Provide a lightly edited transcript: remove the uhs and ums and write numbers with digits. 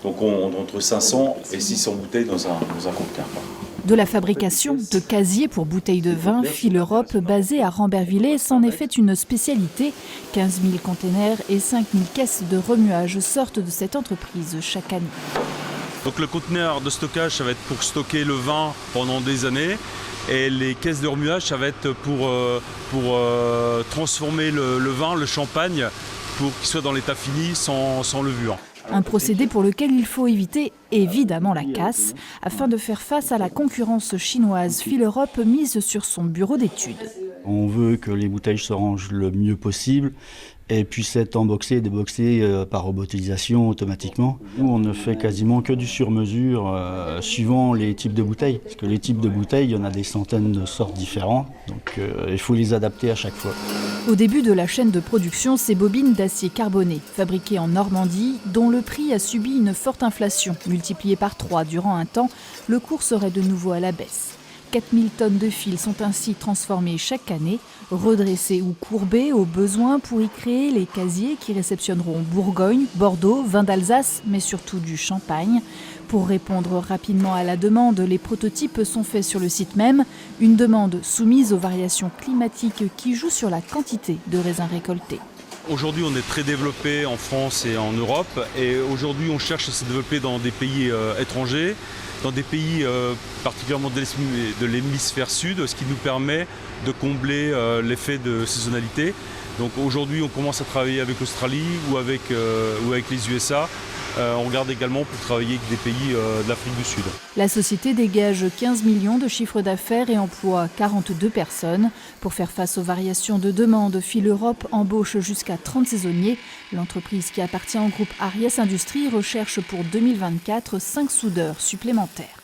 Donc on entre 500 et 600 bouteilles dans un conteneur. De la fabrication de casiers pour bouteilles de vin, Fil Europe, basé à Rambervillers, s'en est fait une spécialité. 15 000 containers et 5 000 caisses de remuage sortent de cette entreprise chaque année. Donc le conteneur de stockage, ça va être pour stocker le vin pendant des années. Et les caisses de remuage, ça va être pour transformer le vin, le champagne, pour qu'il soit dans l'état fini sans levure. Un procédé pour lequel il faut éviter évidemment la casse. Afin de faire face à la concurrence chinoise, Fil Europe mise sur son bureau d'études. On veut que les bouteilles se rangent le mieux possible et puissent être emboxées et déboxées par robotisation automatiquement. Nous, on ne fait quasiment que du sur-mesure suivant les types de bouteilles. Parce que les types de bouteilles, il y en a des centaines de sortes différentes. Donc il faut les adapter à chaque fois. Au début de la chaîne de production, ces bobines d'acier carboné, fabriquées en Normandie, dont le prix a subi une forte inflation. Multiplié par 3 durant un temps, le cours serait de nouveau à la baisse. 4000 tonnes de fils sont ainsi transformées chaque année, redressées ou courbées au besoin pour y créer les casiers qui réceptionneront Bourgogne, Bordeaux, vin d'Alsace, mais surtout du champagne. Pour répondre rapidement à la demande, les prototypes sont faits sur le site même, une demande soumise aux variations climatiques qui jouent sur la quantité de raisins récoltés. Aujourd'hui, on est très développé en France et en Europe. Et aujourd'hui, on cherche à se développer dans des pays étrangers, dans des pays particulièrement de l'hémisphère sud, ce qui nous permet de combler l'effet de saisonnalité. Donc aujourd'hui, on commence à travailler avec l'Australie ou avec les USA. On regarde également pour travailler avec des pays de l'Afrique du Sud. La société dégage 15 millions de chiffre d'affaires et emploie 42 personnes. Pour faire face aux variations de demande, Fil Europe embauche jusqu'à 30 saisonniers. L'entreprise qui appartient au groupe Ariès Industries recherche pour 2024 5 soudeurs supplémentaires.